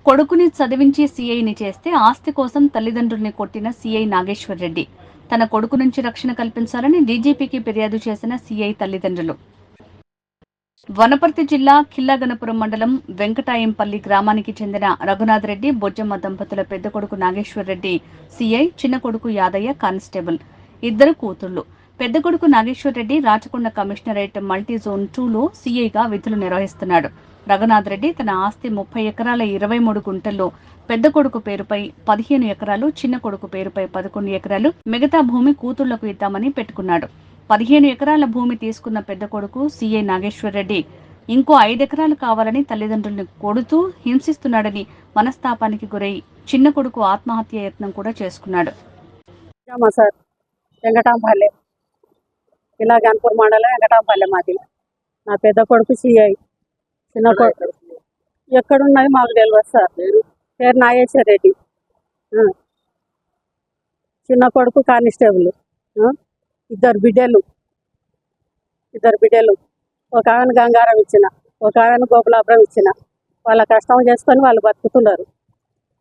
కొడుకుని చదివించి సీఐని చేస్తే ఆస్తి కోసం తల్లిదండ్రుల్ని కొట్టిన సీఐ నాగేశ్వర్ రెడ్డి. తన కొడుకు నుంచి రక్షణ కల్పించాలని డీజీపీకి ఫిర్యాదు చేసిన సీఐ తల్లిదండ్రులు. వనపర్తి జిల్లా కిల్లాగనపురం మండలం వెంకటాయంపల్లి గ్రామానికి చెందిన రఘునాథ్ రెడ్డి, బొజ్జమ్మ దంపతుల పెద్ద కొడుకు నాగేశ్వర్ రెడ్డి సీఐ, చిన్న కొడుకు యాదయ్య కానిస్టేబుల్. ఇద్దరు కూతుళ్లు. పెద్ద కొడుకు Nageshwar Reddy Rachakonda commissionerate multi zone 2లో సీఐగా విధులు నిర్వహిస్తున్నాడు. రఘునాథ్ రెడ్డి తన ఆస్తి 30 ఎకరాల 23 గుంటల్లో పెద్ద కొడుకు పేరుపై 15 ఎకరాలు, చిన్న కొడుకు పేరుపై 11 ఎకరాలు, మిగతా భూమి కూతుళ్లకు ఇద్దామని పెట్టుకున్నాడు. 15 ఎకరాల భూమి తీసుకున్న పెద్ద కొడుకు సీఐ నాగేశ్వర్ రెడ్డి ఇంకో 5 ఎకరాలు కావాలని తల్లిదండ్రుల్ని కొడుతూ హింసిస్తున్నాడని మనస్తాపానికి గురై చిన్న కొడుకు ఆత్మహత్య యత్నం కూడా చేసుకున్నాడు. వెంకటాంపల్లె, కిల్లాగనపురం మండలం వెంకటాంపల్లె మాది. నా పెద్ద కొడుకు సీఐ, చిన్న కొడుకు ఎక్కడున్నది మాకు తెలియదు సార్. పేరు నాగేశ్వర్ రెడ్డి. చిన్న కొడుకు కానిస్టేబుల్. ఇద్దరు బిడ్డలు. ఒక ఆమెను గంగారం ఇచ్చిన, ఒక ఆమెను గోపులాపురం ఇచ్చిన. వాళ్ళ కష్టం చేసుకొని వాళ్ళు బతుకుతున్నారు.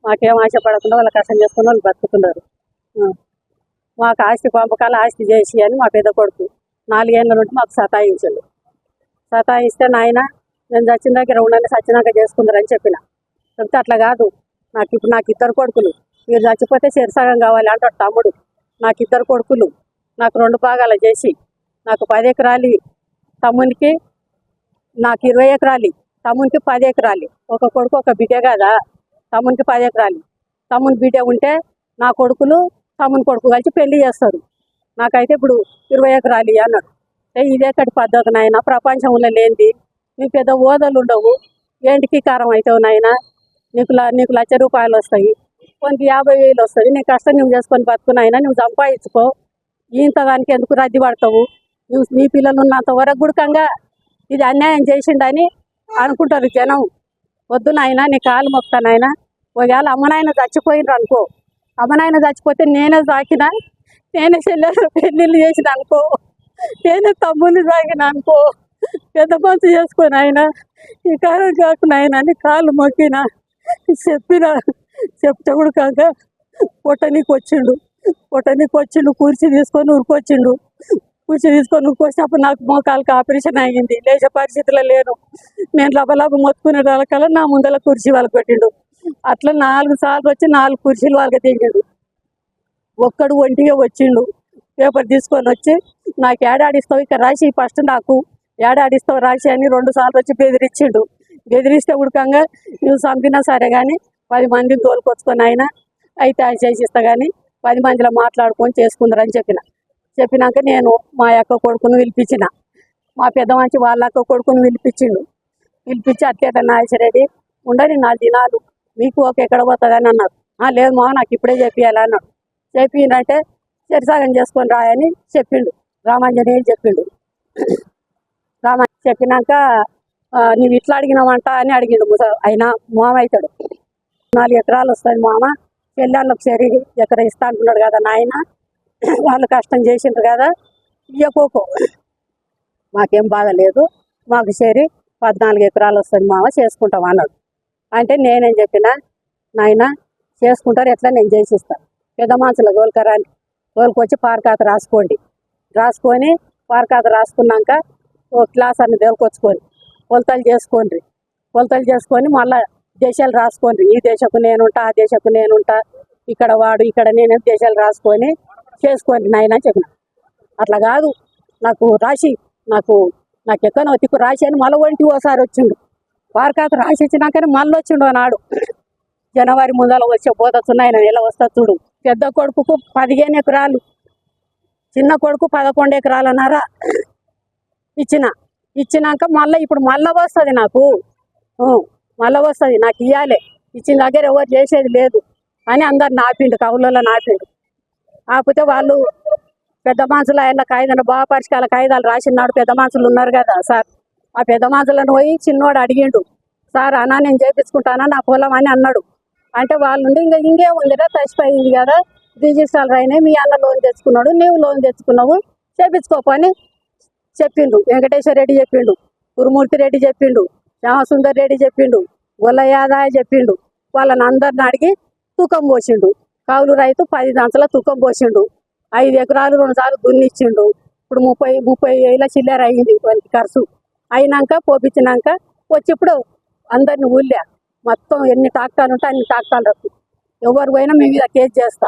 మాకేం ఆశపడకుండా వాళ్ళ కష్టం చేసుకొని వాళ్ళు బతుకుతున్నారు. మాకు ఆస్తి పంపకాలు ఆస్తి చేసి అని మా పెద్ద కొడుకు 4 ఏళ్ళ నుండి మాకు సతాయిస్తే నాయన నేను చచ్చిన దగ్గర ఉండండి, సచ్చినాక చేసుకుందరని చెప్పిన. చెప్తే అట్లా కాదు, నాకు ఇద్దరు కొడుకులు, మీరు చచ్చిపోతే సగం కావాలి అంటాడు తమ్ముడు. నాకు ఇద్దరు కొడుకులు, నాకు 2 భాగాలు చేసి నాకు 10 ఎకరాలు, తమ్మునికి నాకు 20 ఎకరాలు, తమ్మునికి 10 ఎకరాలు. ఒక కొడుకు ఒక బిడ్డ కదా, తమ్మునికి 10 ఎకరాలు. తమ్ముని బిడ్డ ఉంటే నా కొడుకులు తమ్ముని కొడుకు కలిసి పెళ్లి చేస్తారు. నాకైతే ఇప్పుడు 20 ఎకరాలు అన్నాడు. ఇదేకటి పద్ధతి నాయన, ప్రపంచంలో లేనిది. నీకు పెద్ద ఓదలు ఉండవు, ఏంటికి కారం అవుతావు నాయన. నీకు ₹1,00,000 వస్తాయి, కొంత 50,000 వస్తుంది. నీ కష్టం నువ్వు చేసుకొని బతుకున్నాయినా, నువ్వు సంపాదించుకో. ఇంత దానికి ఎందుకు రద్దీ పడతావు? నువ్వు నీ పిల్లలు ఉన్నంత వరకు గుడకంగా ఇది అన్యాయం చేసిండని అనుకుంటారు జనం. వద్దు నాయన, నీ కాలు మొక్తానాయన. ఒకవేళ అమ్మనాయన చచ్చిపోయినరు అనుకో, అమ్మనాయన చచ్చిపోతే నేనే సాకిన, నేనే చెల్లెలు పెళ్ళిళ్ళు చేసిన అనుకో, నేనే తమ్ముని సాగిన అనుకో, పెద్ద మనసు చేసుకొని ఆయన ఈ కాలం కాకున్నాయన నీ కాళ్ళు మొక్కిన చెప్తే కూడా కాక పొట్టనీకి వచ్చిండు. కుర్చీ తీసుకొని ఉరికొచ్చిండు. ఉరికొచ్చినప్పుడు నాకు మోకాళ్ళకి ఆపరేషన్ అయ్యింది, లేచే పరిస్థితిలో లేను. నేను లబలబ మొత్తుకునే వాళ్ళకల్లా నా ముందర కుర్చీ వాళ్ళకి పెట్టిండు. అట్లా 4 సార్లు వచ్చి 4 కుర్చీలు వాళ్ళకి తెగిండు. ఒక్కడు ఒంటిగా వచ్చిండు. పేపర్ తీసుకొని వచ్చి నాకు ఏడాడిస్తావు ఇక్కడ రాసి, ఫస్ట్ నాకు ఏడాడిస్తావు రాసి అని 2 సార్లు వచ్చి బెదిరించిండు. బెదిరిస్తే ఉడకంగా నువ్వు చంపినా సరే కానీ 10 మందిని తోలుకొచ్చుకొని అయితే ఆయన చేసిస్తా కానీ 10 మందిలో మాట్లాడుకొని చేసుకుందరని చెప్పినాక నేను మా అక్క కొడుకును పిలిపించిన. మా పెద్ద మంచి వాళ్ళ అక్క కొడుకును పిలిపించి అట్లేట నాగేశ్వరరెడ్డి ఉండని 4 దినాలు మీకు ఎక్కడ పోతుందని అన్నారు. లేదు మా నాకు ఇప్పుడే చెప్పియాలి అన్నాడు. చెప్పిండంటే సరిసాగం చేసుకొని రాయని చెప్పిండు. రామాంజనేయులు చెప్పిండు. చెప్పినాక నువ్వు ఇట్లా అడిగినావంట అని అడిగిండు. అయినా మామ అవుతాడు. 4 ఎకరాలు వస్తుంది మామ, పెళ్ళాళ్ళకు సరి ఎకర ఇస్తా అంటున్నాడు కదా నాయన, వాళ్ళు కష్టం చేసిండ్రు కదా, ఇయ్యకోకో మాకేం బాధ లేదు, మాకు సరి 14 ఎకరాలు వస్తుంది మామ, చేసుకుంటాం అన్నాడు. అంటే నేనేం చెప్పిన, నాయన చేసుకుంటారు ఎట్లా, నేను చేసిస్తాను. పెద్ద మనుషుల తోలుకొచ్చి పార్కాత రాసుకొని పార్కాత రాసుకున్నాక ఓ క్లాస్ అన్ని తోలుకొచ్చుకొని కొలతలు చేసుకొని మళ్ళీ దేశాలు రాసుకోండి. ఈ దేశకు నేనుంటా, ఆ దేశకు నేనుంటా, ఇక్కడ వాడు ఇక్కడ నేను దేశాలు రాసుకొని చేసుకోండి నాయన అని చెప్పిన. అట్లా కాదు, నాకు రాసి నాకు ఎక్కనో తిక్కు రాసి అని మళ్ళీ ఓసారి వచ్చిండు. పార్కాత రాసి ఇచ్చినాకనే మళ్ళీ వచ్చిండు అన్నాడు. జనవరి ముందర వచ్చే పోతున్నాయి, ఎలా వస్తా చూడు. పెద్ద కొడుకుకు 15 ఎకరాలు, చిన్న కొడుకు 11 ఎకరాలు అన్నారా ఇచ్చినాక ఇప్పుడు మళ్ళీ వస్తుంది నాకు, నాకు ఇవ్వాలి. ఇచ్చిన దగ్గర ఎవరు చేసేది లేదు అని అందరు నాపిండు, కవులలో నాపిండు. కాకపోతే వాళ్ళు పెద్ద మనుషులు ఆయన కాయిదాలు బాగా పరిష్కాల కాయిదాలు రాసినాడు. పెద్ద మనుషులు ఉన్నారు కదా సార్, ఆ పెద్ద మనుషులను పోయి చిన్నోడు అడిగిండు. సార్ అన్నా నేను చేయించుకుంటానా నా పొలం అని అన్నాడు. అంటే వాళ్ళు ఇంకేముందిరా, తచ్చిపోయింది కదా, రిజిస్ట్రాలు అయినాయి, మీ అన్న లోన్ తెచ్చుకున్నాడు, నీవు లోన్ తెచ్చుకున్నావు, చేయించుకోపని చెప్పిండు. వెంకటేశ్వర రెడ్డి చెప్పిండు, గురుమూర్తి రెడ్డి చెప్పిండు, శ్యామసుందర్ రెడ్డి చెప్పిండు, గొల్ల యాదాయ చెప్పిండు. వాళ్ళని అందరిని అడిగి తూకం పోసిండు. కౌలు రైతు 10 దంచల తూకం పోసిండు. 5 ఎకరాలు 2 సార్లు దున్నిచ్చిండు. ఇప్పుడు 30 వేల చిల్లర అయింది వానికి ఖర్చు. అయినాక పోపించినాక వచ్చి ఇప్పుడు అందరిని ఊళ్ళే మొత్తం ఎన్ని టాక్టాలు ఉంటే అన్ని టాక్టాలు రద్దు. ఎవరు పోయినా మీ మీద కేసు చేస్తా,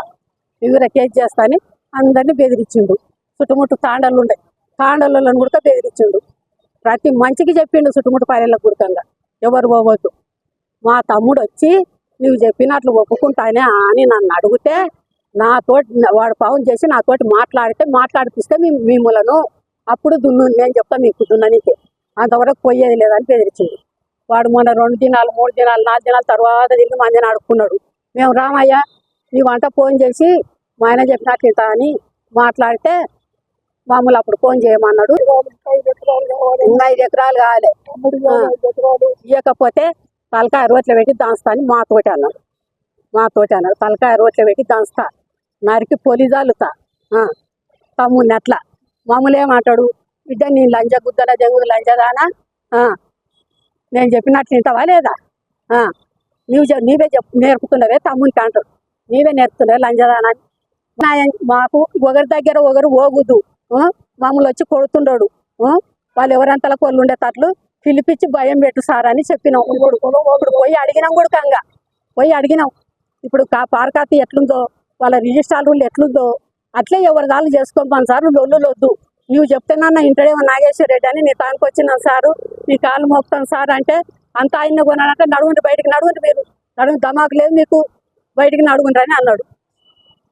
మీ మీద కేసు చేస్తా అని అందరినీ బెదిరించిండు. చుట్టుముట్టు తాండలు ఉండే తాండలను కూడా బెదిరించిండు. ప్రతి మంచికి చెప్పిండు చుట్టుముట్టు పల్లెలకు గుర్తంగా ఎవరు పోవద్దు. మా తమ్ముడు వచ్చి నువ్వు చెప్పినట్లు ఒప్పుకుంటానే అని నన్ను అడిగితే నాతోటి వాడు ఫోన్ చేసి నాతోటి మాట్లాడిపిస్తే మిమ్మలను అప్పుడు నేను చెప్తా మీకు దున్ననికి, అంతవరకు పోయేది లేదని బెదిరించింది. వాడు మొన్న 2 దినాలు 3 దినాలు 4 దినాల తర్వాత తిరిగి మందిని అడుక్కున్నాడు. మేము రామయ్య నీ వంట ఫోన్ చేసి మా ఆయన చెప్పినట్లు ఇంత అని మాట్లాడితే మామూలు అప్పుడు ఫోన్ చేయమన్నాడు. 5 ఎకరాలు కావాలి, ఇవ్వకపోతే తలకాయ రోట్లో పెట్టి దాంస్తా అని మాతోటి అన్నాడు. తలకాయ రోట్లో పెట్టి దాంస్తా, నరికి పొలి జాలుతా తమ్ముడిని అట్లా. మామూలు ఏమంటాడు, బిడ్డ నీ లంజ గుద్దల జంగుడు లంజదానా, నేను చెప్పినట్లు వింటావా లేదా, నీవే నేర్పుతున్నావే తమ్మునికి అంటాడు. నీవే నేర్పుతున్నావే లంజదానా అని. మాకు ఒకరి దగ్గర ఒకరు పోగుద్దు, మామూలు వచ్చి కొడుతుండడు. వాళ్ళు ఎవరంతలకు వాళ్ళు ఉండేటట్లు పిలిపించి భయం పెట్టు సార్ అని చెప్పినాం. ఇప్పుడు పోయి అడిగినాం కూడా పోయి అడిగినాం. ఇప్పుడు పార్కాతి ఎట్లుందో వాళ్ళ రిజిస్ట్రార్ రూల్ ఎట్లుందో అట్లే ఎవరి దాళ్ళు చేసుకోమని సార్, లొల్లు వద్దు. నువ్వు చెప్తేనన్నా ఇంటడేమో నాగేశ్వర రెడ్డి అని నీ తానికి వచ్చినాను సారు, నీ కాళ్ళు మోపుతాను సార్ అంటే అంత ఆయన కొనాలంటే నడుగుండి బయటికి నడుగుండి, మీరు నడుగు దమాకు లేదు మీకు, బయటికి నడుగుండ్రు అని అన్నాడు.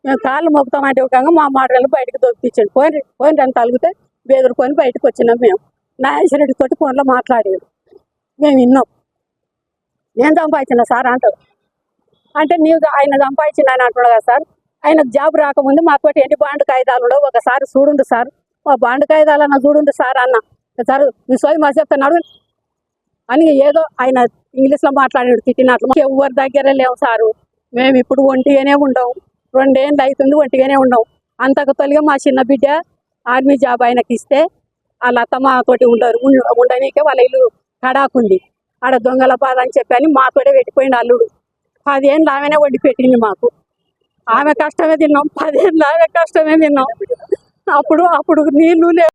మేము కాళ్ళు మోపుతామంటే ఒక మా మాటలు బయటకు దొరికించండి. పోయిన అని తలిగితే బెదురుకొని బయటకు వచ్చినాం. మేము నాగేశ్వర రెడ్డి తోటి ఫోన్లో మాట్లాడేది మేము విన్నాం. నేను సంపాదించిన సార్ అంటాడు. అంటే నీవు ఆయన సంపాదించిన ఆయన అంటున్నాడు కదా సార్. ఆయన జాబ్ రాకముందు మాతోటి ఎన్ని బాండ్ కాయిదాలు ఉండవు, ఒకసారి చూడుండు సార్, మా బాండ్ కాయిదాలన్నా చూడుండు సార్ అన్న. సార్ మీ సోయి మా చెప్తున్నాడు అని ఏదో ఆయన ఇంగ్లీష్లో మాట్లాడాడు తిట్టినట్లు. ఎవరి దగ్గర లేవు సారు, మేము ఇప్పుడు ఒంటిగానే ఉండవు, 2 ఏళ్ళు అవుతుంది ఒంటిగానే ఉండవు. అంతకు తొలిగా మా చిన్న బిడ్డ ఆర్మీ జాబ్ ఆయనకి ఇస్తే వాళ్ళ అత్తమ్మ తోటి ఉండనీకే వాళ్ళ ఇల్లు కడాకుంది. ఆడ దొంగల బాధ అని చెప్పని మాతోటే పెట్టిపోయింది అల్లుడు. 10 ఏళ్ళు ఆమెనే వండి పెట్టింది మాకు. ఆమె కష్టమే తిన్నాం, 10 ఏళ్ళు ఆమె కష్టమే తిన్నాం. అప్పుడు నీళ్ళు లేవు.